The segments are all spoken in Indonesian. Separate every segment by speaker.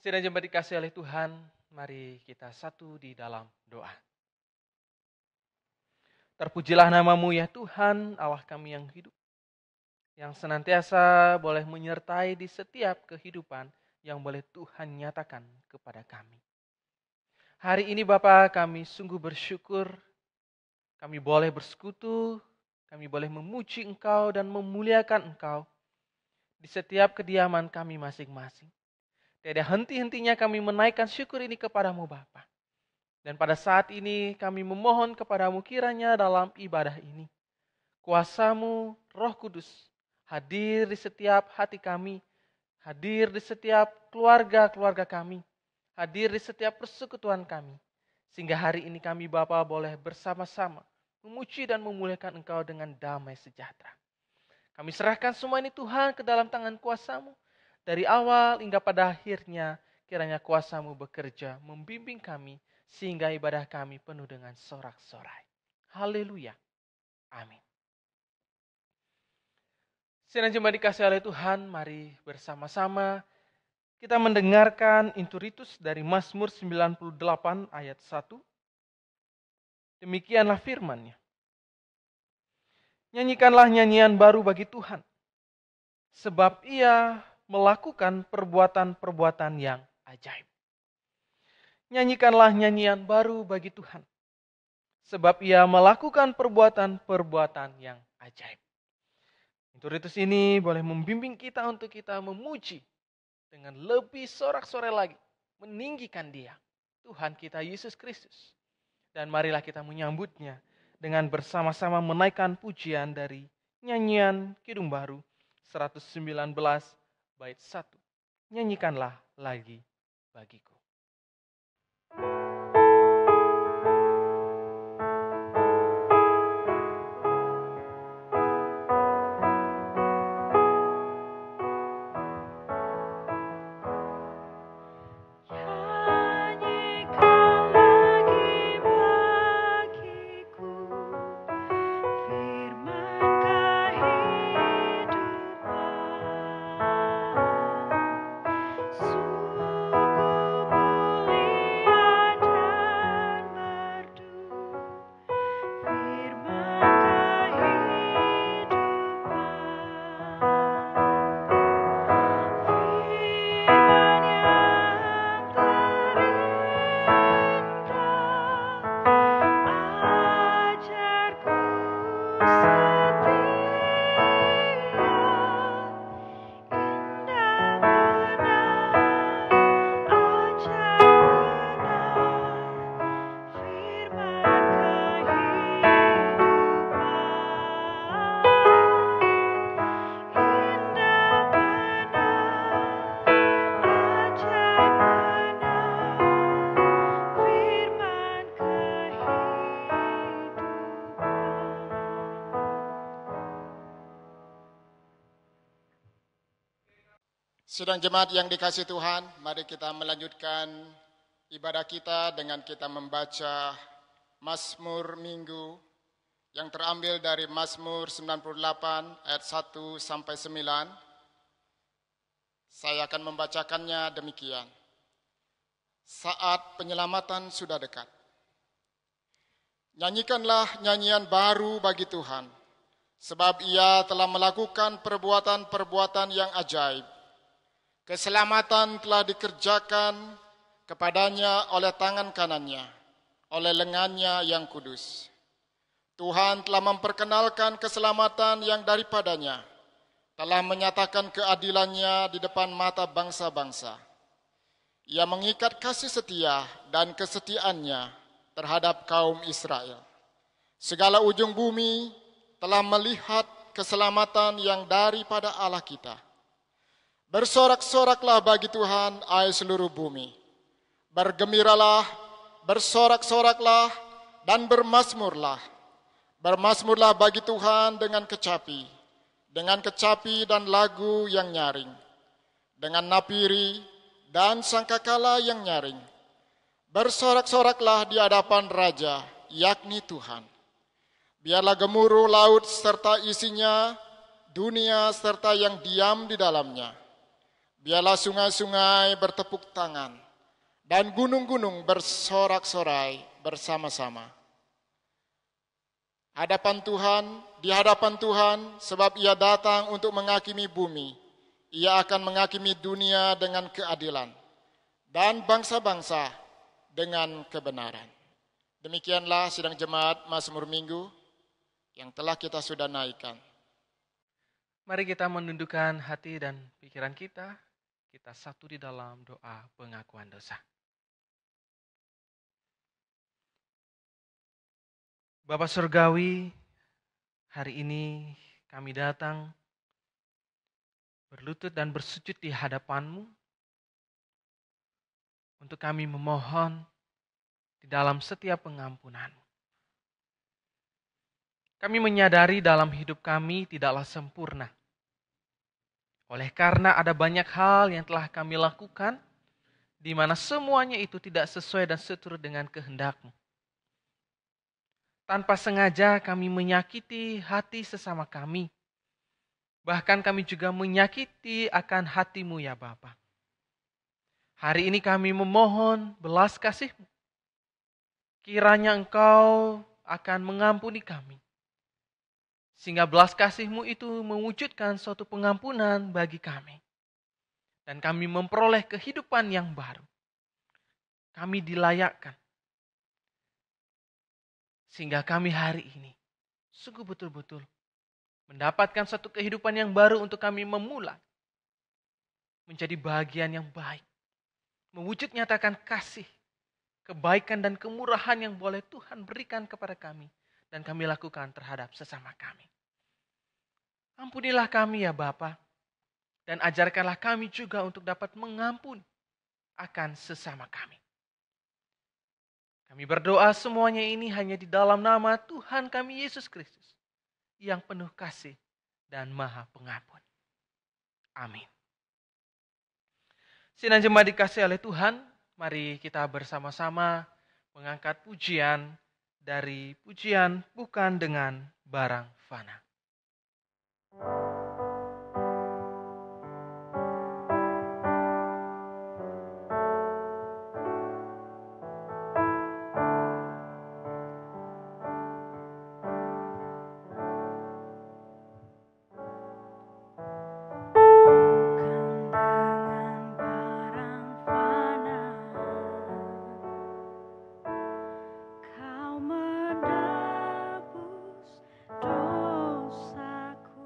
Speaker 1: Sidang jemaat dikasihi oleh Tuhan, mari kita satu di dalam doa. Terpujilah nama-Mu ya Tuhan, Allah kami yang hidup, yang senantiasa boleh menyertai di setiap kehidupan yang boleh Tuhan nyatakan kepada kami. Hari ini Bapa, kami sungguh bersyukur, kami boleh bersekutu, kami boleh memuji Engkau dan memuliakan Engkau di setiap kediaman kami masing-masing. Tiada henti-hentinya kami menaikkan syukur ini kepadamu Bapa. Dan pada saat ini kami memohon kepadamu kiranya dalam ibadah ini, kuasa-Mu Roh Kudus hadir di setiap hati kami, hadir di setiap keluarga-keluarga kami, hadir di setiap persekutuan kami. Sehingga hari ini kami Bapa boleh bersama-sama memuji dan memuliakan Engkau dengan damai sejahtera. Kami serahkan semua ini Tuhan ke dalam tangan kuasa-Mu. Dari awal hingga pada akhirnya, kiranya kuasa-Mu bekerja, membimbing kami, sehingga ibadah kami penuh dengan sorak-sorai. Haleluya. Amin. Sidang jemaat dikasihi oleh Tuhan, mari bersama-sama kita mendengarkan inturitus dari Mazmur 98 ayat 1. Demikianlah firman-Nya. Nyanyikanlah nyanyian baru bagi Tuhan, sebab Ia melakukan perbuatan-perbuatan yang ajaib. Nyanyikanlah nyanyian baru bagi Tuhan, sebab Ia melakukan perbuatan-perbuatan yang ajaib. Inturitus ini boleh membimbing kita untuk kita memuji dengan lebih sorak-sorai lagi, meninggikan Dia, Tuhan kita Yesus Kristus. Dan marilah kita menyambutnya dengan bersama-sama menaikkan pujian dari nyanyian Kidung Baru 119 bait 1. Nyanyikanlah lagi bagiku.
Speaker 2: Sungguh Sidang jemaat yang dikasihi Tuhan, mari kita melanjutkan ibadah kita dengan kita membaca Mazmur Minggu yang terambil dari Mazmur 98 ayat 1 sampai 9. Saya akan membacakannya demikian. Saat penyelamatan sudah dekat. Nyanyikanlah nyanyian baru bagi Tuhan, sebab Ia telah melakukan perbuatan-perbuatan yang ajaib. Keselamatan telah dikerjakan kepadanya oleh tangan kanannya, oleh lengannya yang kudus. Tuhan telah memperkenalkan keselamatan yang daripadanya, telah menyatakan keadilannya di depan mata bangsa-bangsa. Ia mengikat kasih setia dan kesetiaannya terhadap kaum Israel. Segala ujung bumi telah melihat keselamatan yang daripada Allah kita. Bersorak-soraklah bagi Tuhan, hai seluruh bumi. Bergembiralah, bersorak-soraklah, dan bermazmurlah. Bermazmurlah bagi Tuhan dengan kecapi dan lagu yang nyaring, dengan napiri dan sangkakala yang nyaring. Bersorak-soraklah di hadapan Raja, yakni Tuhan. Biarlah gemuruh laut serta isinya, dunia serta yang diam di dalamnya. Biarlah sungai-sungai bertepuk tangan, dan gunung-gunung bersorak-sorai bersama-sama. Di hadapan Tuhan, sebab Ia datang untuk menghakimi bumi. Ia akan menghakimi dunia dengan keadilan, dan bangsa-bangsa dengan kebenaran. Demikianlah sidang jemaat Mazmur Minggu yang telah kita sudah naikkan.
Speaker 1: Mari kita menundukkan hati dan pikiran kita. Kita satu di dalam doa pengakuan dosa. Bapa Surgawi, hari ini kami datang berlutut dan bersujud di hadapan-Mu untuk kami memohon di dalam setiap pengampunan. Kami menyadari dalam hidup kami tidaklah sempurna. Oleh karena ada banyak hal yang telah kami lakukan, di mana semuanya itu tidak sesuai dan seturut dengan kehendak-Mu. Tanpa sengaja kami menyakiti hati sesama kami. Bahkan kami juga menyakiti akan hati-Mu ya Bapa. Hari ini kami memohon belas kasih-Mu. Kiranya Engkau akan mengampuni kami. Sehingga belas kasih-Mu itu mewujudkan suatu pengampunan bagi kami. Dan kami memperoleh kehidupan yang baru. Kami dilayakkan. Sehingga kami hari ini sungguh betul-betul mendapatkan satu kehidupan yang baru untuk kami memulai. Menjadi bagian yang baik. Mewujud nyatakan kasih, kebaikan dan kemurahan yang boleh Tuhan berikan kepada kami. Dan kami lakukan terhadap sesama kami. Ampunilah kami ya Bapa, dan ajarkanlah kami juga untuk dapat mengampuni akan sesama kami. Kami berdoa semuanya ini hanya di dalam nama Tuhan kami Yesus Kristus, yang penuh kasih dan maha pengampun. Amin. Sidang jemaat dikasihi oleh Tuhan, mari kita bersama-sama mengangkat pujian dari pujian bukan dengan barang fana.
Speaker 3: Kau menebus dosaku.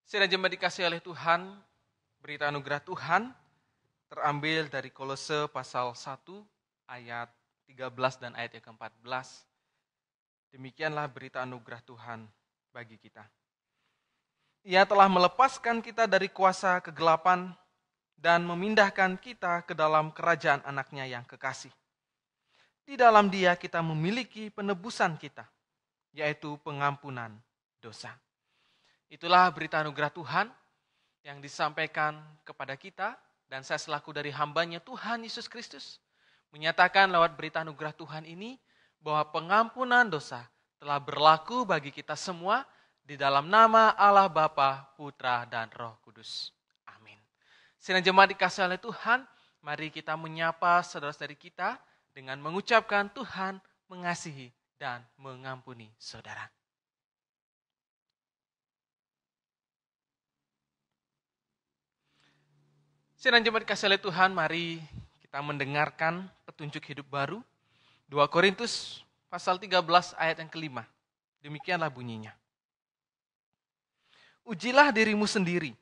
Speaker 1: Sedang jemaat dikasih oleh Tuhan, berita anugerah Tuhan terambil dari Kolose pasal 1 ayat 13 dan ayat yang ke-14. Demikianlah berita anugerah Tuhan bagi kita. Ia telah melepaskan kita dari kuasa kegelapan dan memindahkan kita ke dalam kerajaan anaknya yang kekasih. Di dalam Dia kita memiliki penebusan kita, yaitu pengampunan dosa. Itulah berita anugerah Tuhan yang disampaikan kepada kita, dan saya selaku dari hambanya Tuhan Yesus Kristus menyatakan lewat berita anugerah Tuhan ini bahwa pengampunan dosa telah berlaku bagi kita semua di dalam nama Allah Bapa, Putra, dan Roh Kudus. Amin. Sidang jemaat dikasih oleh Tuhan, mari kita menyapa saudara-saudari kita dengan mengucapkan Tuhan mengasihi dan mengampuni saudara. Sidang jemaat dikasih oleh Tuhan, mari kita mendengarkan petunjuk hidup baru. 2 Korintus pasal 13 ayat yang ke-5. Demikianlah bunyinya. Ujilah dirimu sendiri.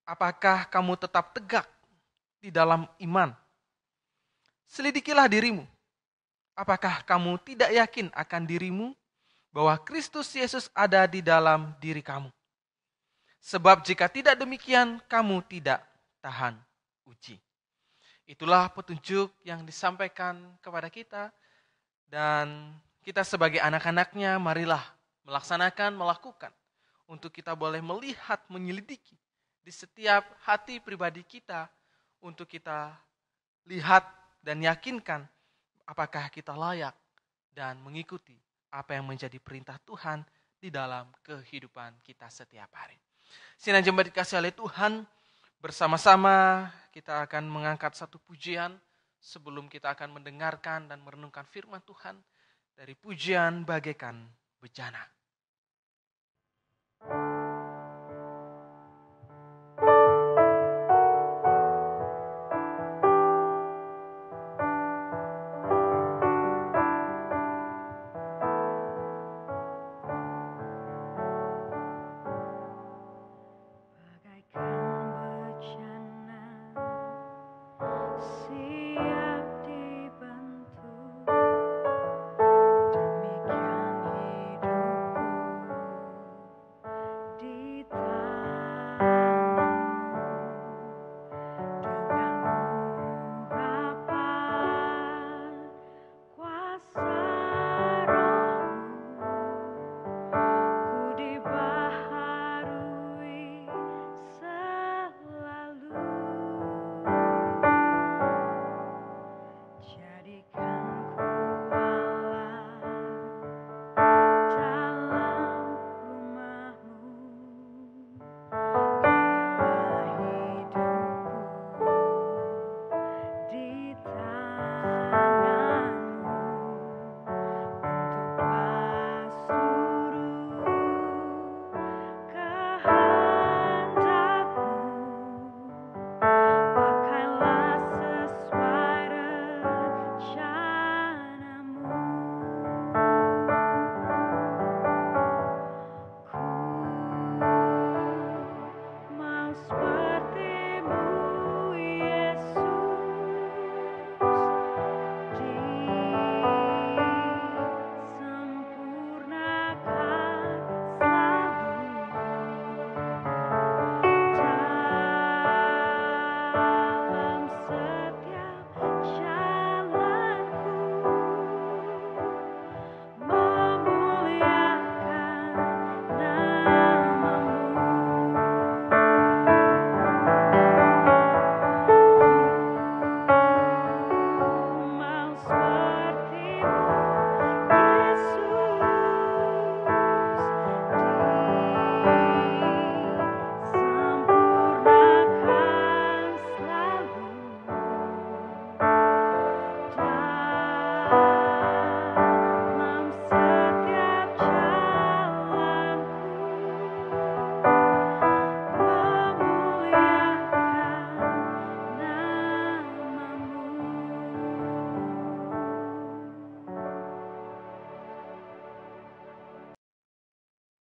Speaker 1: Apakah kamu tetap tegak di dalam iman? Selidikilah dirimu. Apakah kamu tidak yakin akan dirimu bahwa Kristus Yesus ada di dalam diri kamu? Sebab jika tidak demikian, kamu tidak tahan uji. Itulah petunjuk yang disampaikan kepada kita, dan kita sebagai anak-anaknya marilah melakukan untuk kita boleh melihat, menyelidiki di setiap hati pribadi kita untuk kita lihat dan yakinkan apakah kita layak dan mengikuti apa yang menjadi perintah Tuhan di dalam kehidupan kita setiap hari. Sidang jemaat dikasih oleh Tuhan, bersama-sama kita akan mengangkat satu pujian sebelum kita akan mendengarkan dan merenungkan firman Tuhan dari pujian bagaikan bejana.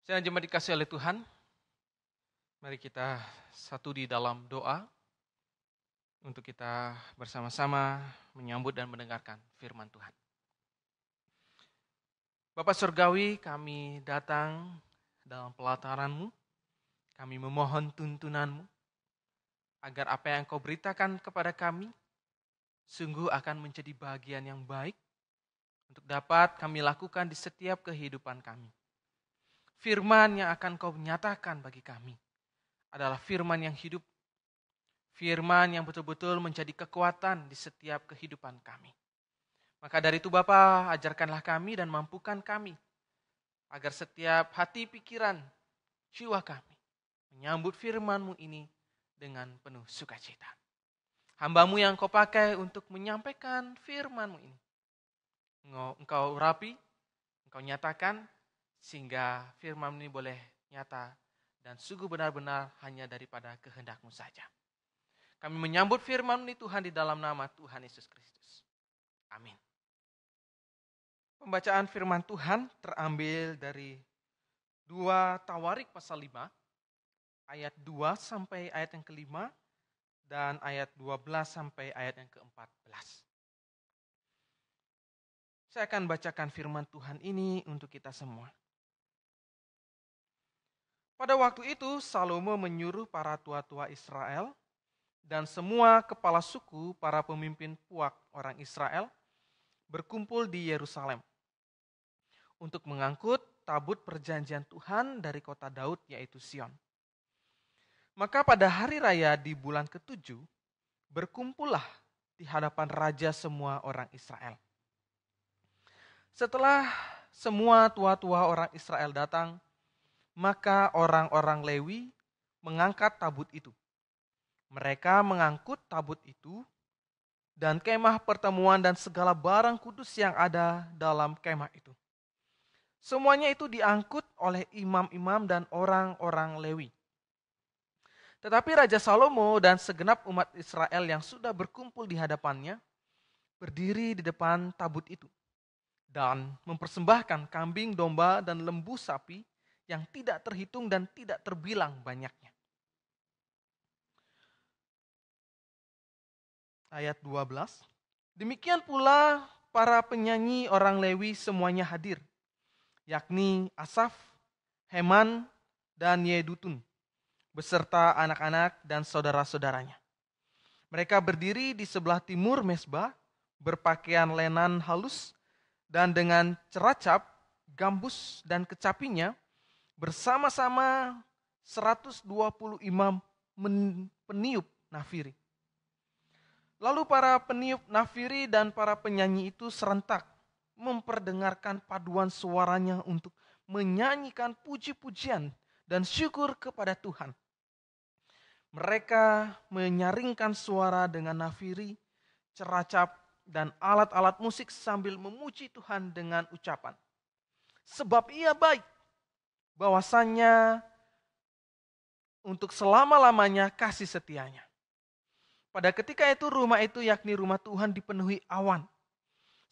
Speaker 1: Sidang jemaat dikasih oleh Tuhan, Mari kita satu di dalam doa untuk kita bersama-sama menyambut dan mendengarkan firman Tuhan. Bapa Surgawi, kami datang dalam pelataran-Mu, kami memohon tuntunan-Mu, agar apa yang Kau beritakan kepada kami sungguh akan menjadi bagian yang baik untuk dapat kami lakukan di setiap kehidupan kami. Firman yang akan Kau nyatakan bagi kami adalah firman yang hidup, firman yang betul-betul menjadi kekuatan di setiap kehidupan kami. Maka dari itu Bapa, ajarkanlah kami dan mampukan kami agar setiap hati, pikiran, jiwa kami menyambut firman-Mu ini dengan penuh sukacita. Hamba-Mu yang Kau pakai untuk menyampaikan firman-Mu ini, Engkau urapi, Engkau nyatakan, sehingga firman ini boleh nyata dan sungguh benar-benar hanya daripada kehendak-Mu saja. Kami menyambut firman ini Tuhan di dalam nama Tuhan Yesus Kristus. Amin. Pembacaan firman Tuhan terambil dari 2 Tawarik pasal 5, ayat 2 sampai ayat yang ke-5, dan ayat 12 sampai ayat yang ke-14. Saya akan bacakan firman Tuhan ini untuk kita semua. Pada waktu itu Salomo menyuruh para tua-tua Israel dan semua kepala suku para pemimpin puak orang Israel berkumpul di Yerusalem untuk mengangkut tabut perjanjian Tuhan dari kota Daud yaitu Sion. Maka pada hari raya di bulan ke-7 berkumpullah di hadapan raja semua orang Israel. Setelah semua tua-tua orang Israel datang, maka orang-orang Lewi mengangkat tabut itu. Mereka mengangkut tabut itu dan kemah pertemuan dan segala barang kudus yang ada dalam kemah itu. Semuanya itu diangkut oleh imam-imam dan orang-orang Lewi. Tetapi Raja Salomo dan segenap umat Israel yang sudah berkumpul di hadapannya berdiri di depan tabut itu dan mempersembahkan kambing, domba, dan lembu sapi yang tidak terhitung dan tidak terbilang banyaknya. Ayat 12. Demikian pula para penyanyi orang Lewi semuanya hadir, yakni Asaf, Heman, dan Yedutun, beserta anak-anak dan saudara-saudaranya. Mereka berdiri di sebelah timur mezbah, berpakaian lenan halus, dan dengan ceracap, gambus, dan kecapinya, bersama-sama 120 imam peniup nafiri. Lalu para peniup nafiri dan para penyanyi itu serentak memperdengarkan paduan suaranya untuk menyanyikan puji-pujian dan syukur kepada Tuhan. Mereka menyaringkan suara dengan nafiri, ceracap, dan alat-alat musik sambil memuji Tuhan dengan ucapan, sebab Ia baik, bahwasannya untuk selama-lamanya kasih setianya. Pada ketika itu rumah itu yakni rumah Tuhan dipenuhi awan,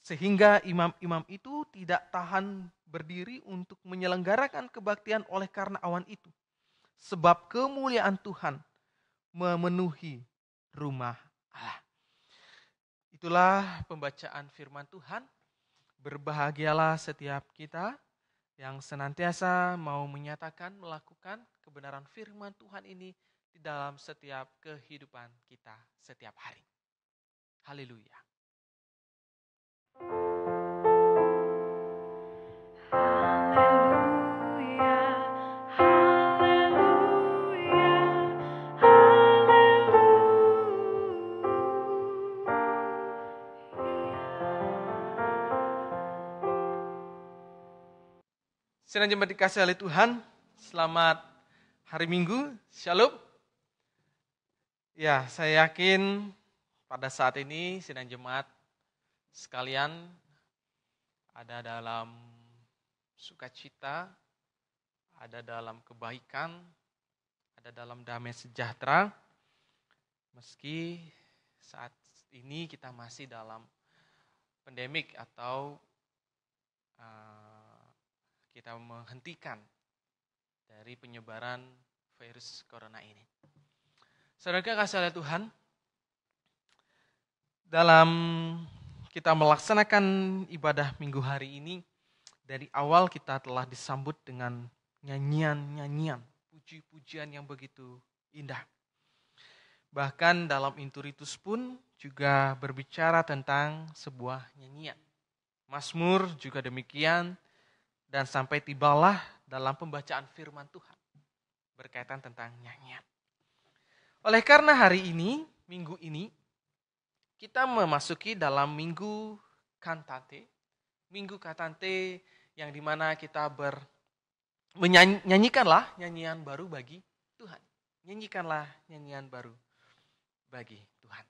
Speaker 1: sehingga imam-imam itu tidak tahan berdiri untuk menyelenggarakan kebaktian oleh karena awan itu. Sebab kemuliaan Tuhan memenuhi rumah Allah. Itulah pembacaan firman Tuhan. Berbahagialah setiap kita yang senantiasa mau menyatakan, melakukan kebenaran firman Tuhan ini di dalam setiap kehidupan kita setiap hari. Haleluya. Sidang jemaat dikasihi oleh Tuhan, selamat hari Minggu, Shalom. Ya, saya yakin pada saat ini sidang jemaat sekalian ada dalam sukacita, ada dalam kebaikan, ada dalam damai sejahtera. Meski saat ini kita masih dalam pandemik atau kita menghentikan dari penyebaran virus corona ini. Saudara kasih oleh Tuhan, dalam kita melaksanakan ibadah minggu hari ini, dari awal kita telah disambut dengan nyanyian-nyanyian, puji-pujian yang begitu indah. Bahkan dalam Inturitus pun juga berbicara tentang sebuah nyanyian. Mazmur juga demikian, dan sampai tibalah dalam pembacaan firman Tuhan berkaitan tentang nyanyian. Oleh karena hari ini, minggu ini, kita memasuki dalam minggu kantate. Minggu kantate yang dimana kita menyanyikanlah nyanyian baru bagi Tuhan. Nyanyikanlah nyanyian baru bagi Tuhan.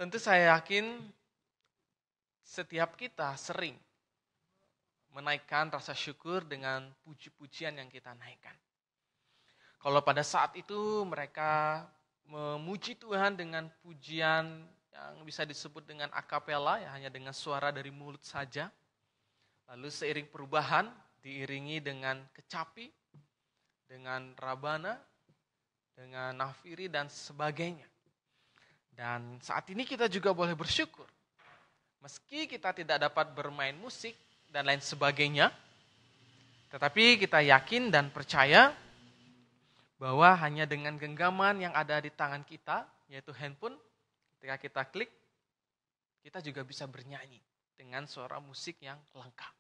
Speaker 1: Tentu saya yakin setiap kita sering menaikkan rasa syukur dengan puji-pujian yang kita naikkan. Kalau pada saat itu mereka memuji Tuhan dengan pujian yang bisa disebut dengan akapela, ya hanya dengan suara dari mulut saja. Lalu seiring perubahan diiringi dengan kecapi, dengan rabana, dengan nafiri dan sebagainya. Dan saat ini kita juga boleh bersyukur. Meski kita tidak dapat bermain musik dan lain sebagainya, tetapi kita yakin dan percaya bahwa hanya dengan genggaman yang ada di tangan kita, yaitu handphone, ketika kita klik, kita juga bisa bernyanyi dengan suara musik yang lengkap.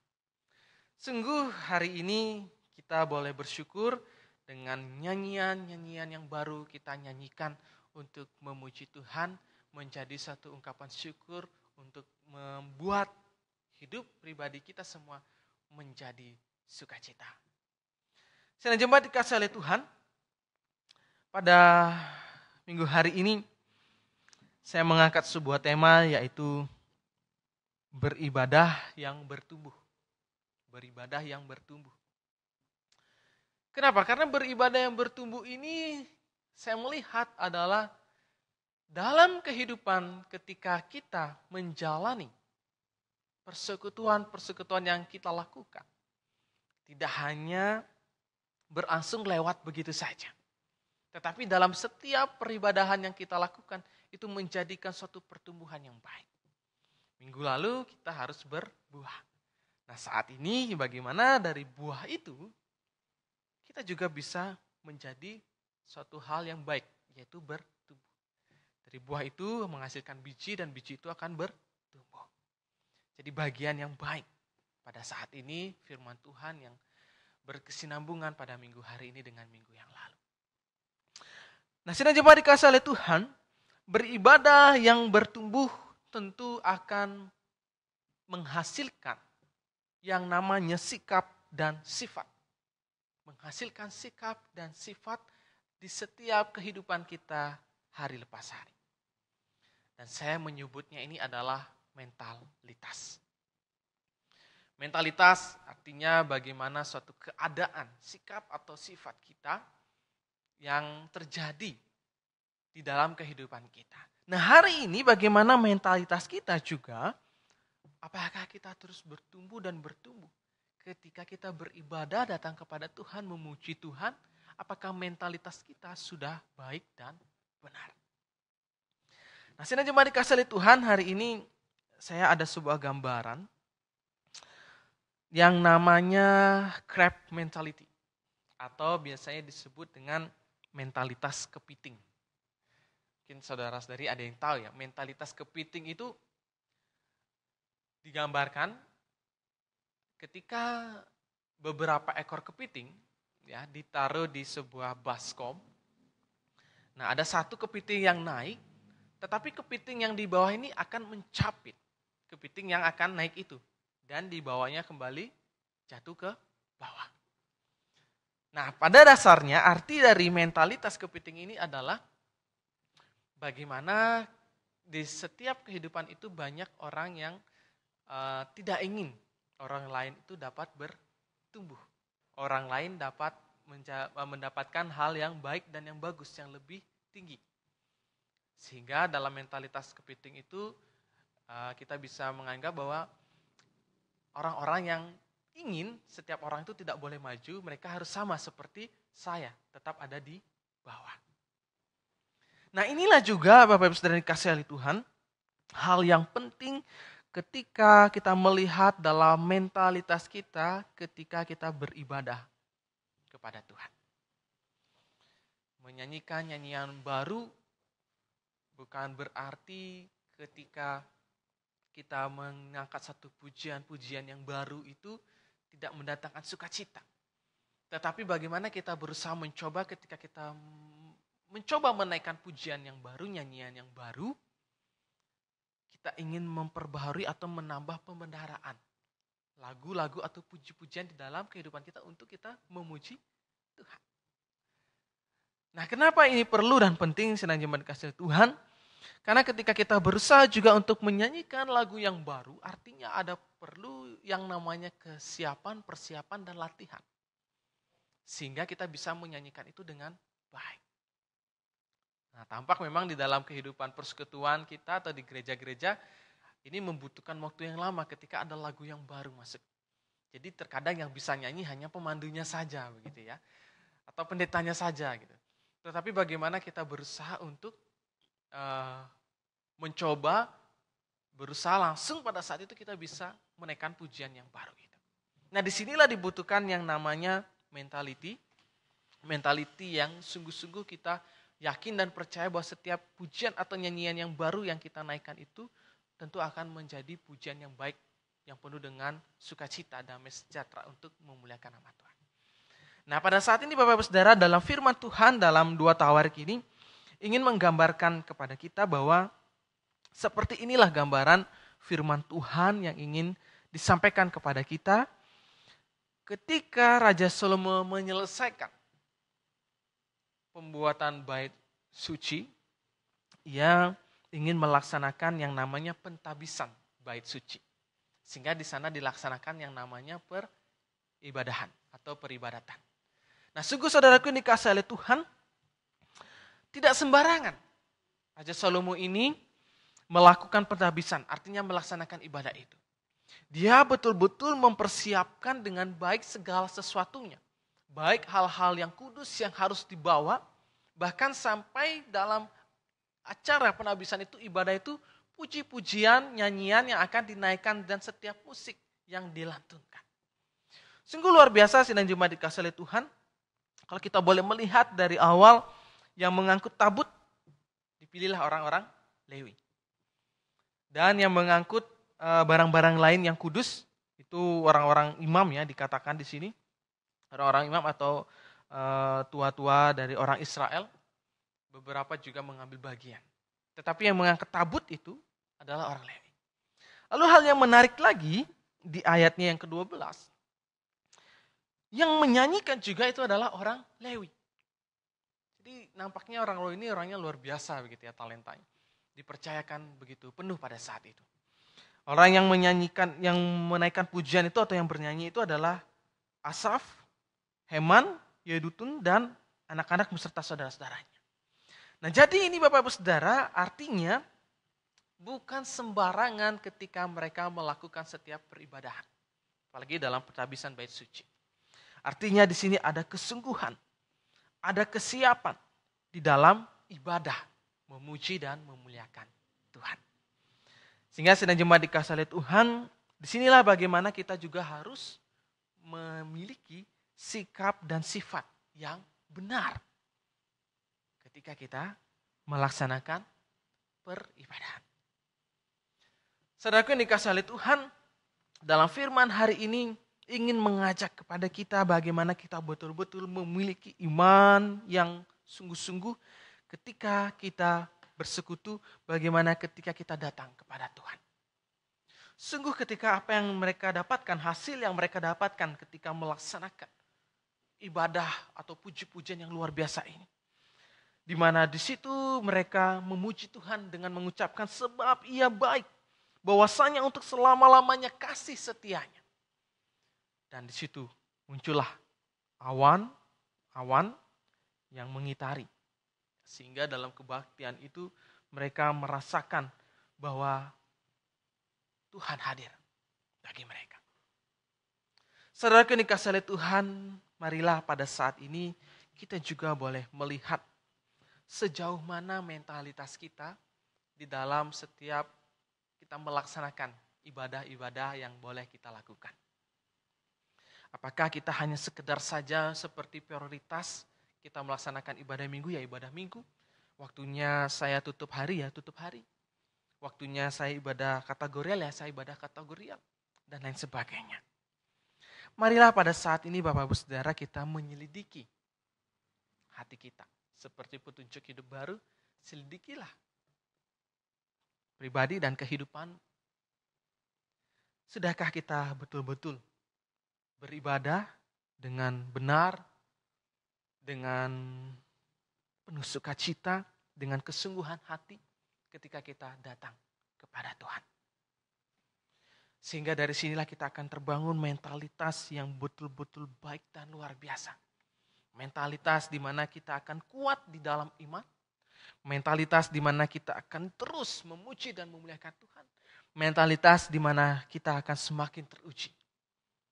Speaker 1: Sungguh hari ini kita boleh bersyukur dengan nyanyian-nyanyian yang baru kita nyanyikan untuk memuji Tuhan, menjadi satu ungkapan syukur untuk membuat hidup pribadi kita semua menjadi sukacita. Senang jemaat dikasih oleh Tuhan, pada minggu hari ini saya mengangkat sebuah tema, yaitu beribadah yang bertumbuh. Beribadah yang bertumbuh. Kenapa? Karena beribadah yang bertumbuh ini saya melihat adalah dalam kehidupan ketika kita menjalani persekutuan yang kita lakukan. Tidak hanya berangsung lewat begitu saja. Tetapi dalam setiap peribadahan yang kita lakukan, itu menjadikan suatu pertumbuhan yang baik. Minggu lalu kita harus berbuah. Nah saat ini bagaimana dari buah itu, kita juga bisa menjadi suatu hal yang baik, yaitu bertumbuh. Dari buah itu menghasilkan biji dan biji itu akan bertumbuh. Jadi bagian yang baik pada saat ini firman Tuhan yang berkesinambungan pada minggu hari ini dengan minggu yang lalu. Nah, sidang jemaat dikasih oleh Tuhan, beribadah yang bertumbuh tentu akan menghasilkan yang namanya sikap dan sifat. Menghasilkan sikap dan sifat di setiap kehidupan kita hari lepas hari. Dan saya menyebutnya ini adalah mentalitas. Mentalitas artinya bagaimana suatu keadaan, sikap atau sifat kita yang terjadi di dalam kehidupan kita. Nah hari ini bagaimana mentalitas kita juga, apakah kita terus bertumbuh dan bertumbuh? Ketika kita beribadah datang kepada Tuhan, memuji Tuhan, apakah mentalitas kita sudah baik dan benar? Nah, sidang jemaat dikasih oleh Tuhan, hari ini saya ada sebuah gambaran yang namanya crab mentality atau biasanya disebut dengan mentalitas kepiting. Mungkin saudara-saudari ada yang tahu ya, mentalitas kepiting itu digambarkan ketika beberapa ekor kepiting ya ditaruh di sebuah baskom. Nah, ada satu kepiting yang naik, tetapi kepiting yang di bawah ini akan mencapit kepiting yang akan naik itu. Dan di bawahnya kembali jatuh ke bawah. Nah, pada dasarnya arti dari mentalitas kepiting ini adalah bagaimana di setiap kehidupan itu banyak orang yang tidak ingin orang lain itu dapat bertumbuh. Orang lain dapat mendapatkan hal yang baik dan yang bagus, yang lebih tinggi. Sehingga dalam mentalitas kepiting itu kita bisa menganggap bahwa orang-orang yang ingin setiap orang itu tidak boleh maju, mereka harus sama seperti saya, tetap ada di bawah. Nah inilah juga Bapak Ibu Saudara yang dikasihi oleh Tuhan, hal yang penting ketika kita melihat dalam mentalitas kita ketika kita beribadah kepada Tuhan. Menyanyikan nyanyian baru bukan berarti ketika kita mengangkat satu pujian-pujian yang baru itu tidak mendatangkan sukacita. Tetapi bagaimana kita berusaha mencoba ketika kita mencoba menaikkan pujian yang baru, nyanyian yang baru, kita ingin memperbaharui atau menambah pembendaharaan. Lagu-lagu atau puji-pujian di dalam kehidupan kita untuk kita memuji Tuhan. Nah kenapa ini perlu dan penting sedang jemaat dikasihi Tuhan? Karena ketika kita berusaha juga untuk menyanyikan lagu yang baru, artinya ada perlu yang namanya kesiapan, persiapan, dan latihan. Sehingga kita bisa menyanyikan itu dengan baik. Nah, tampak memang di dalam kehidupan persekutuan kita atau di gereja-gereja, ini membutuhkan waktu yang lama ketika ada lagu yang baru masuk. Jadi terkadang yang bisa nyanyi hanya pemandunya saja, begitu ya, atau pendetanya saja, gitu. Tetapi bagaimana kita berusaha untuk mencoba, berusaha langsung pada saat itu kita bisa menaikkan pujian yang baru itu. Nah disinilah dibutuhkan yang namanya mentality yang sungguh-sungguh kita yakin dan percaya bahwa setiap pujian atau nyanyian yang baru yang kita naikkan itu tentu akan menjadi pujian yang baik, yang penuh dengan sukacita, damai sejahtera untuk memuliakan nama Tuhan. Nah pada saat ini Bapak Ibu Saudara, dalam firman Tuhan dalam 2 Tawarik ini ingin menggambarkan kepada kita bahwa seperti inilah gambaran firman Tuhan yang ingin disampaikan kepada kita ketika Raja Salomo menyelesaikan pembuatan bait suci, ia ingin melaksanakan yang namanya pentabisan bait suci. Sehingga di sana dilaksanakan yang namanya peribadahan atau peribadatan. Nah, sungguh saudaraku yang dikasihi oleh Tuhan, tidak sembarangan Raja Salomo ini melakukan pentabisan, artinya melaksanakan ibadah itu. Dia betul-betul mempersiapkan dengan baik segala sesuatunya. Baik hal-hal yang kudus yang harus dibawa, bahkan sampai dalam acara penabisan itu, ibadah itu, puji-pujian, nyanyian yang akan dinaikkan dan setiap musik yang dilantunkan. Sungguh luar biasa sidang jemaat dikasihi oleh Tuhan. Kalau kita boleh melihat dari awal yang mengangkut tabut, dipilihlah orang-orang Lewi. Dan yang mengangkut barang-barang lain yang kudus, itu orang-orang imam ya dikatakan di sini. Orang-orang imam atau tua-tua dari orang Israel, beberapa juga mengambil bagian. Tetapi yang mengangkat tabut itu adalah orang Lewi. Lalu hal yang menarik lagi di ayatnya yang ke-12, yang menyanyikan juga itu adalah orang Lewi. Jadi nampaknya orang Lewi ini orangnya luar biasa begitu ya talentanya. Dipercayakan begitu penuh pada saat itu. Orang yang menyanyikan, yang menaikkan pujian itu atau yang bernyanyi itu adalah Asaf, Heman, Yedutun, dan anak-anak beserta saudara-saudaranya. Nah jadi ini Bapak Ibu Saudara, artinya bukan sembarangan ketika mereka melakukan setiap peribadahan. Apalagi dalam pentabisan bait suci. Artinya di sini ada kesungguhan, ada kesiapan di dalam ibadah, memuji dan memuliakan Tuhan. Sehingga sedang jemaat dikasihi oleh Tuhan, disinilah bagaimana kita juga harus memiliki sikap dan sifat yang benar ketika kita melaksanakan peribadahan. Saudaraku yang dikasihi oleh Tuhan, dalam firman hari ini ingin mengajak kepada kita bagaimana kita betul-betul memiliki iman yang sungguh-sungguh ketika kita bersekutu, bagaimana ketika kita datang kepada Tuhan. Sungguh ketika apa yang mereka dapatkan, hasil yang mereka dapatkan ketika melaksanakan ibadah atau puji-pujian yang luar biasa ini. Di mana di situ mereka memuji Tuhan dengan mengucapkan sebab Ia baik, bahwasanya untuk selama-lamanya kasih setianya. Dan di situ muncullah awan yang mengitari. Sehingga dalam kebaktian itu mereka merasakan bahwa Tuhan hadir bagi mereka. Saudara yang dikasihi oleh Tuhan, marilah pada saat ini kita juga boleh melihat sejauh mana mentalitas kita di dalam setiap kita melaksanakan ibadah-ibadah yang boleh kita lakukan. Apakah kita hanya sekedar saja seperti prioritas kita melaksanakan ibadah minggu ya ibadah minggu. Waktunya saya tutup hari ya tutup hari. Waktunya saya ibadah kategorial ya saya ibadah kategorial. Dan lain sebagainya. Marilah pada saat ini Bapak Ibu Saudara kita menyelidiki hati kita. Seperti petunjuk hidup baru, selidikilah pribadi dan kehidupan. Sudahkah kita betul-betul beribadah dengan benar, dengan penuh sukacita, dengan kesungguhan hati ketika kita datang kepada Tuhan. Sehingga dari sinilah kita akan terbangun mentalitas yang betul-betul baik dan luar biasa. Mentalitas di mana kita akan kuat di dalam iman. Mentalitas di mana kita akan terus memuji dan memuliakan Tuhan. Mentalitas di mana kita akan semakin teruji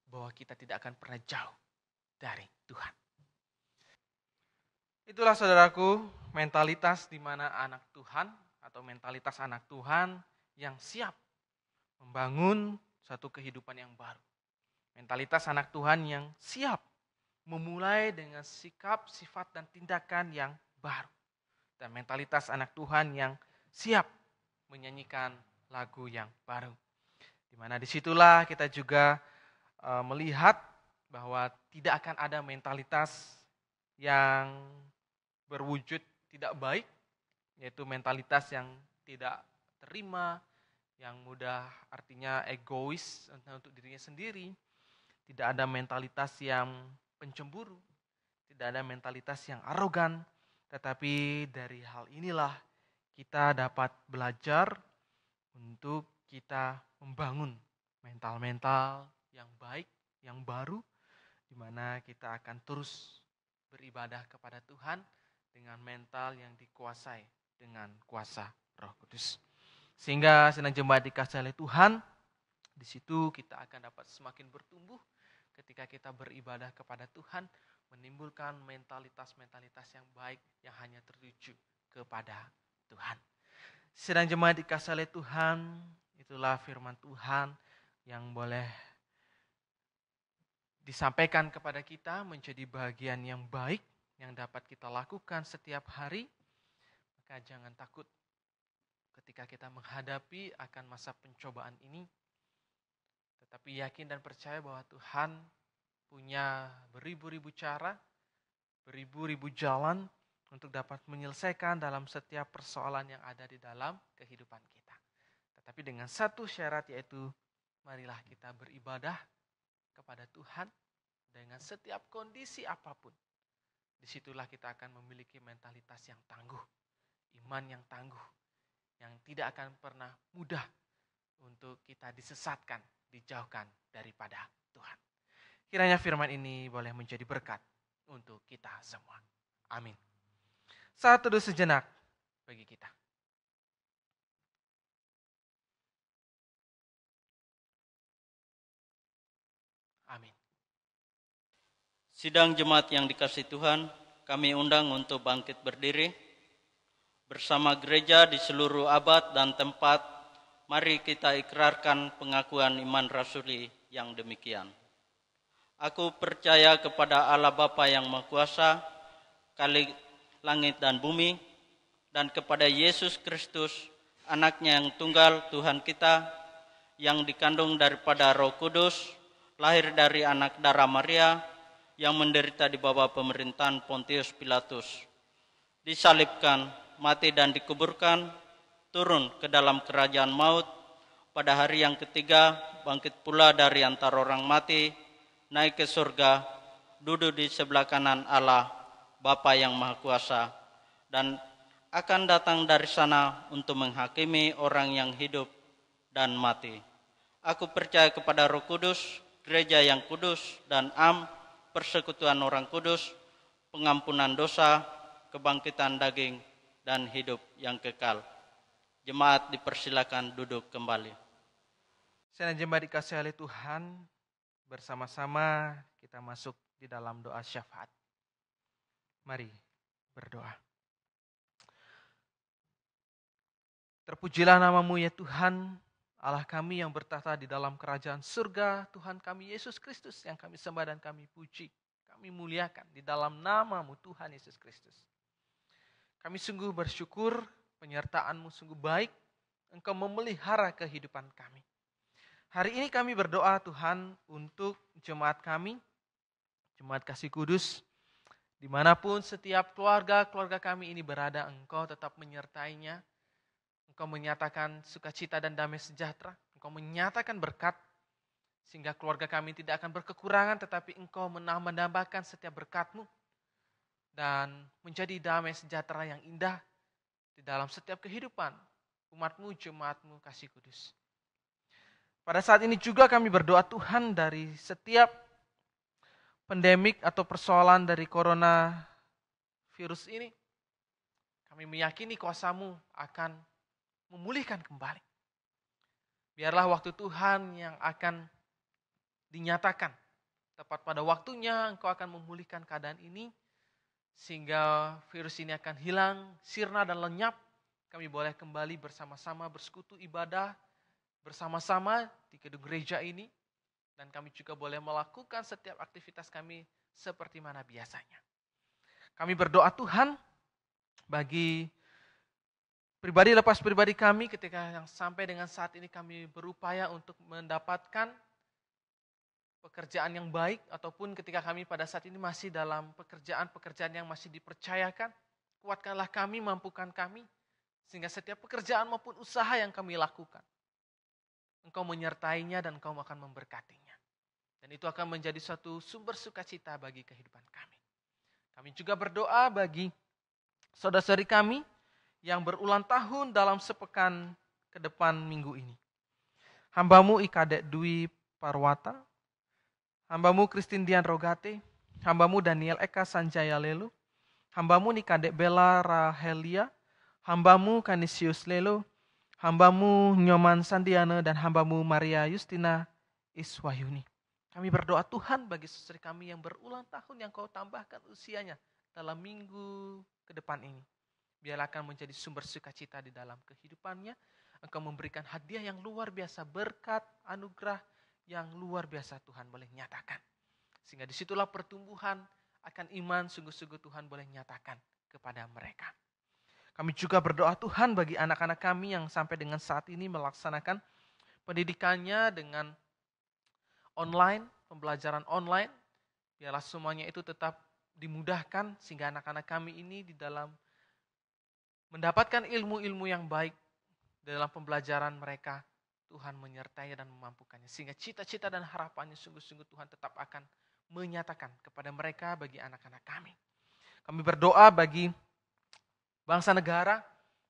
Speaker 1: bahwa kita tidak akan pernah jauh dari Tuhan. Itulah saudaraku, mentalitas di mana anak Tuhan atau mentalitas anak Tuhan yang siap membangun satu kehidupan yang baru. Mentalitas anak Tuhan yang siap memulai dengan sikap, sifat, dan tindakan yang baru. Dan mentalitas anak Tuhan yang siap menyanyikan lagu yang baru. Dimana disitulah kita juga melihat bahwa tidak akan ada mentalitas yang berwujud tidak baik, yaitu mentalitas yang tidak terima, yang mudah artinya egois untuk dirinya sendiri. Tidak ada mentalitas yang pencemburu, tidak ada mentalitas yang arogan, tetapi dari hal inilah kita dapat belajar untuk kita membangun mental-mental yang baik, yang baru, di mana kita akan terus beribadah kepada Tuhan dengan mental yang dikuasai dengan kuasa Roh Kudus. Sehingga senang jemaat dikasihi oleh Tuhan, di situ kita akan dapat semakin bertumbuh ketika kita beribadah kepada Tuhan, menimbulkan mentalitas-mentalitas yang baik yang hanya tertuju kepada Tuhan. Sedang jemaat dikasihi oleh Tuhan, itulah firman Tuhan yang boleh disampaikan kepada kita menjadi bagian yang baik yang dapat kita lakukan setiap hari. Maka jangan takut ketika kita menghadapi akan masa pencobaan ini, tetapi yakin dan percaya bahwa Tuhan punya beribu-ribu cara, beribu-ribu jalan untuk dapat menyelesaikan dalam setiap persoalan yang ada di dalam kehidupan kita. Tetapi dengan satu syarat, yaitu marilah kita beribadah kepada Tuhan dengan setiap kondisi apapun. Disitulah kita akan memiliki mentalitas yang tangguh, iman yang tangguh, yang tidak akan pernah mudah untuk kita disesatkan, dijauhkan daripada Tuhan. Kiranya firman ini boleh menjadi berkat untuk kita semua. Amin. Saat teduh sejenak bagi kita. Amin.
Speaker 3: Sidang jemaat yang dikasihi Tuhan, kami undang untuk bangkit berdiri. Bersama gereja di seluruh abad dan tempat, mari kita ikrarkan pengakuan iman rasuli yang demikian. Aku percaya kepada Allah Bapa yang Maha Kuasa, Khalik langit dan bumi, dan kepada Yesus Kristus, Anaknya yang tunggal Tuhan kita, yang dikandung daripada Roh Kudus, lahir dari anak darah Maria, yang menderita di bawah pemerintahan Pontius Pilatus, disalibkan, mati dan dikuburkan, turun ke dalam kerajaan maut, pada hari yang ketiga bangkit pula dari antara orang mati, naik ke surga, duduk di sebelah kanan Allah, Bapa yang Maha Kuasa, dan akan datang dari sana untuk menghakimi orang yang hidup dan mati. Aku percaya kepada Roh Kudus, gereja yang kudus dan persekutuan orang kudus, pengampunan dosa, kebangkitan daging, dan hidup yang kekal. Jemaat dipersilakan duduk kembali.
Speaker 1: Sedang jemaat dikasihi oleh Tuhan, Bersama-sama kita masuk di dalam doa syafaat. Mari berdoa. Terpujilah nama-Mu ya Tuhan, Allah kami yang bertahta di dalam kerajaan surga, Tuhan kami Yesus Kristus yang kami sembah dan kami puji. Kami muliakan di dalam nama-Mu Tuhan Yesus Kristus. Kami sungguh bersyukur, penyertaan-Mu sungguh baik, Engkau memelihara kehidupan kami. Hari ini kami berdoa Tuhan untuk jemaat kami, Jemaat Kasih Kudus, dimanapun setiap keluarga kami ini berada, Engkau tetap menyertainya. Engkau menyatakan sukacita dan damai sejahtera. Engkau menyatakan berkat, sehingga keluarga kami tidak akan berkekurangan, tetapi Engkau menambahkan setiap berkat-Mu, dan menjadi damai sejahtera yang indah di dalam setiap kehidupan umat-Mu, jemaat-Mu Kasih Kudus. Pada saat ini juga kami berdoa Tuhan dari setiap pandemik atau persoalan dari corona virus ini, kami meyakini kuasa-Mu akan memulihkan kembali. Biarlah waktu Tuhan yang akan dinyatakan. Tepat pada waktunya Engkau akan memulihkan keadaan ini, sehingga virus ini akan hilang, sirna dan lenyap. Kami boleh kembali bersama-sama bersekutu ibadah, bersama-sama di gedung gereja ini. Dan kami juga boleh melakukan setiap aktivitas kami seperti mana biasanya. Kami berdoa Tuhan bagi pribadi lepas pribadi kami ketika yang sampai dengan saat ini kami berupaya untuk mendapatkan pekerjaan yang baik, ataupun ketika kami pada saat ini masih dalam pekerjaan yang masih dipercayakan, kuatkanlah kami, mampukan kami, sehingga setiap pekerjaan maupun usaha yang kami lakukan, Engkau menyertainya dan Engkau akan memberkatinya. Dan itu akan menjadi suatu sumber sukacita bagi kehidupan kami. Kami juga berdoa bagi saudara-saudari kami yang berulang tahun dalam sepekan ke depan minggu ini. Hamba-Mu Ikadek Dwi Parwata, hamba-Mu Christine Dian Rogate, hamba-Mu Daniel Eka Sanjaya Lelo, hamba-Mu Nikadek Bella Rahelia, hamba-Mu Kanisius Lelo, hamba-Mu Nyoman Sandiana, dan hamba-Mu Maria Justina Iswahyuni. Kami berdoa Tuhan bagi saudari kami yang berulang tahun yang Kau tambahkan usianya dalam minggu ke depan ini. Biarlah akan menjadi sumber sukacita di dalam kehidupannya. Engkau memberikan hadiah yang luar biasa, berkat, anugerah yang luar biasa Tuhan boleh nyatakan. Sehingga disitulah pertumbuhan akan iman sungguh-sungguh Tuhan boleh nyatakan kepada mereka. Kami juga berdoa Tuhan bagi anak-anak kami yang sampai dengan saat ini melaksanakan pendidikannya dengan online, pembelajaran online. Biarlah semuanya itu tetap dimudahkan sehingga anak-anak kami ini di dalam mendapatkan ilmu-ilmu yang baik dalam pembelajaran mereka, Tuhan menyertai dan memampukannya. Sehingga cita-cita dan harapannya sungguh-sungguh Tuhan tetap akan menyatakan kepada mereka bagi anak-anak kami. Kami berdoa bagi bangsa negara,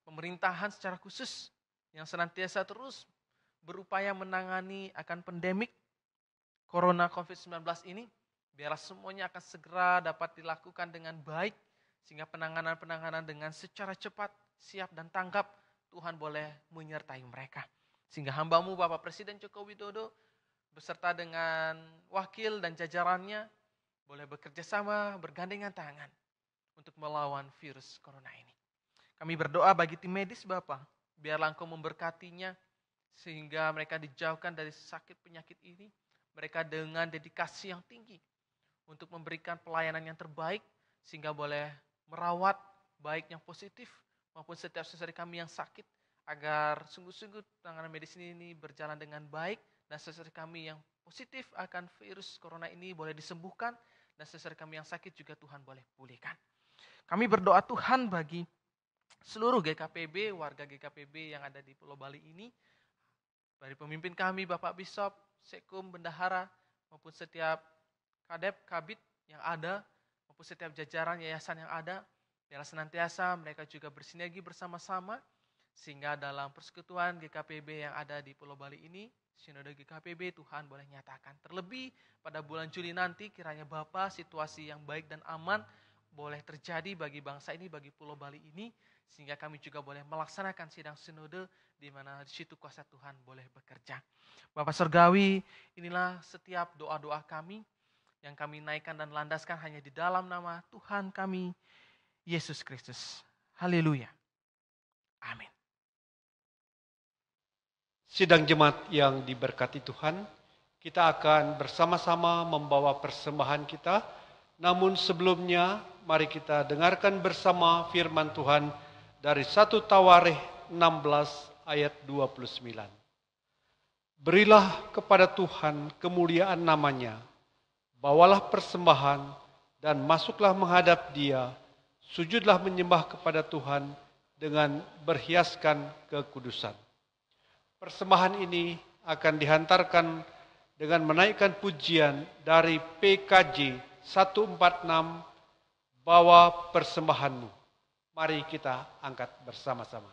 Speaker 1: pemerintahan secara khusus yang senantiasa terus berupaya menangani akan pandemik Corona COVID-19 ini. Biarlah semuanya akan segera dapat dilakukan dengan baik, sehingga penanganan-penanganan dengan secara cepat, siap dan tanggap, Tuhan boleh menyertai mereka. Sehingga hamba-Mu Bapak Presiden Joko Widodo beserta dengan wakil dan jajarannya boleh bekerja sama, bergandengan tangan untuk melawan virus corona ini. Kami berdoa bagi tim medis Bapak, biarlah Engkau memberkatinya sehingga mereka dijauhkan dari sakit penyakit ini. Mereka dengan dedikasi yang tinggi untuk memberikan pelayanan yang terbaik sehingga boleh merawat baik yang positif maupun setiap saudari kami yang sakit, agar sungguh-sungguh penanganan medis ini berjalan dengan baik, dan saudari kami yang positif akan virus corona ini boleh disembuhkan, dan saudari kami yang sakit juga Tuhan boleh pulihkan. Kami berdoa Tuhan bagi seluruh GKPB, warga GKPB yang ada di Pulau Bali ini, dari pemimpin kami Bapak Bishop, Sekum, Bendahara, maupun setiap kadep, kabit yang ada, maupun setiap jajaran yayasan yang ada, biarlah senantiasa mereka juga bersinergi bersama-sama, sehingga dalam persekutuan GKPB yang ada di Pulau Bali ini, Sinode GKPB Tuhan boleh nyatakan. Terlebih pada bulan Juli nanti, kiranya Bapa situasi yang baik dan aman boleh terjadi bagi bangsa ini, bagi Pulau Bali ini, sehingga kami juga boleh melaksanakan sidang sinode di mana di situ kuasa Tuhan boleh bekerja. Bapak Surgawi, inilah setiap doa-doa kami yang kami naikkan dan landaskan hanya di dalam nama Tuhan kami, Yesus Kristus. Haleluya. Amin.
Speaker 4: Sidang jemaat yang diberkati Tuhan, kita akan bersama-sama membawa persembahan kita. Namun sebelumnya, mari kita dengarkan bersama firman Tuhan dari 1 Tawarikh 16 ayat 29. Berilah kepada Tuhan kemuliaan namanya, bawalah persembahan dan masuklah menghadap Dia, sujudlah menyembah kepada Tuhan dengan berhiaskan kekudusan. Persembahan ini akan dihantarkan dengan menaikkan pujian dari PKJ 146, bawa persembahanmu. Mari kita angkat bersama-sama.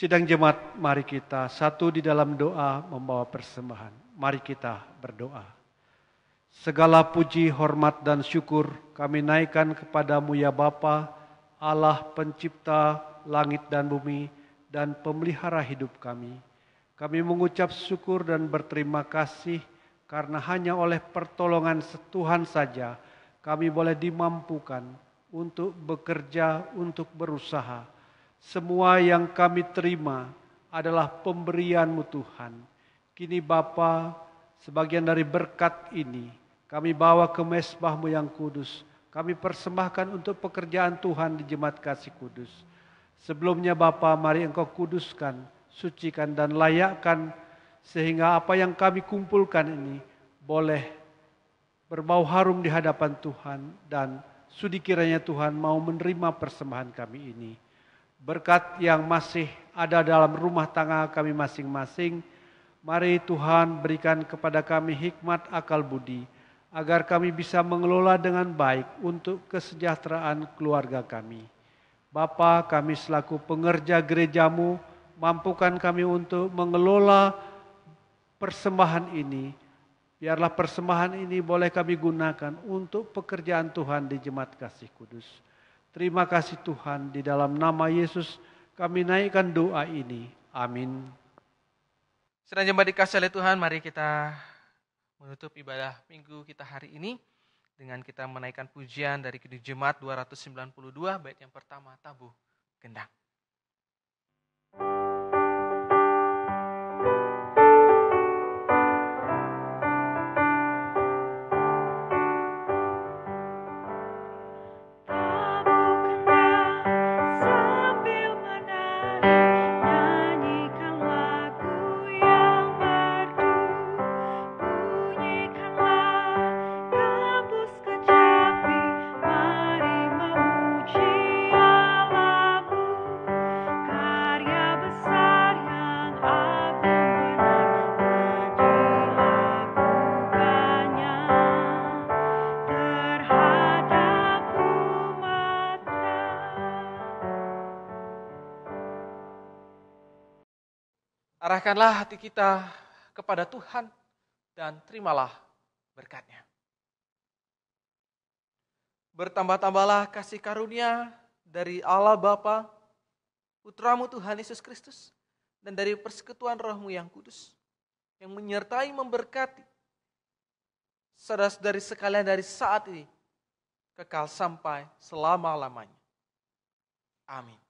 Speaker 4: Sidang jemaat, mari kita satu di dalam doa membawa persembahan. Mari kita berdoa. Segala puji, hormat, dan syukur kami naikkan kepadamu ya Bapa, Allah pencipta langit dan bumi, dan pemelihara hidup kami. Kami mengucap syukur dan berterima kasih karena hanya oleh pertolongan Tuhan saja kami boleh dimampukan untuk bekerja, untuk berusaha. Semua yang kami terima adalah pemberian-Mu Tuhan. Kini Bapa, sebagian dari berkat ini kami bawa ke mezbah-Mu yang kudus. Kami persembahkan untuk pekerjaan Tuhan di Jemaat Kasih Kudus. Sebelumnya Bapa, mari Engkau kuduskan, sucikan dan layakkan sehingga apa yang kami kumpulkan ini boleh berbau harum di hadapan Tuhan, dan sudi kiranya Tuhan mau menerima persembahan kami ini. Berkat yang masih ada dalam rumah tangga kami masing-masing, mari Tuhan berikan kepada kami hikmat akal budi, agar kami bisa mengelola dengan baik untuk kesejahteraan keluarga kami. Bapa, kami selaku pengerja gereja-Mu, mampukan kami untuk mengelola persembahan ini. Biarlah persembahan ini boleh kami gunakan untuk pekerjaan Tuhan di Jemaat Kasih Kudus. Terima kasih Tuhan, di dalam nama Yesus kami naikkan doa ini. Amin.
Speaker 1: Sedang jemaat dikasih oleh Tuhan, mari kita menutup ibadah minggu kita hari ini dengan kita menaikkan pujian dari Kidung Jemaat 292, bait yang pertama, Tabuh Gendang. Arahkanlah hati kita kepada Tuhan dan terimalah berkat-Nya. Bertambah-tambahlah kasih karunia dari Allah Bapa, Putra-Mu Tuhan Yesus Kristus, dan dari persekutuan Roh-Mu yang kudus, yang menyertai memberkati saudara-saudari sekalian dari saat ini, kekal sampai selama-lamanya. Amin.